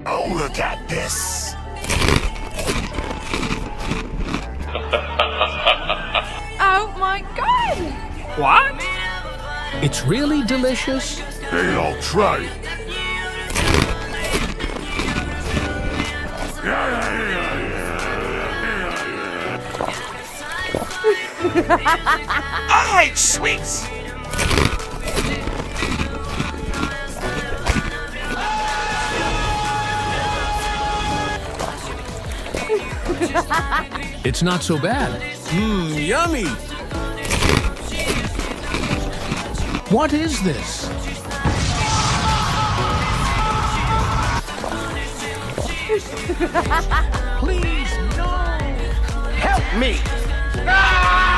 Oh, look at this. Oh my god! What? It's really delicious? Hey, I'll try. I hate sweets. It's not so bad. Mmm, yummy. What is this? Please, no! Help me. Ah!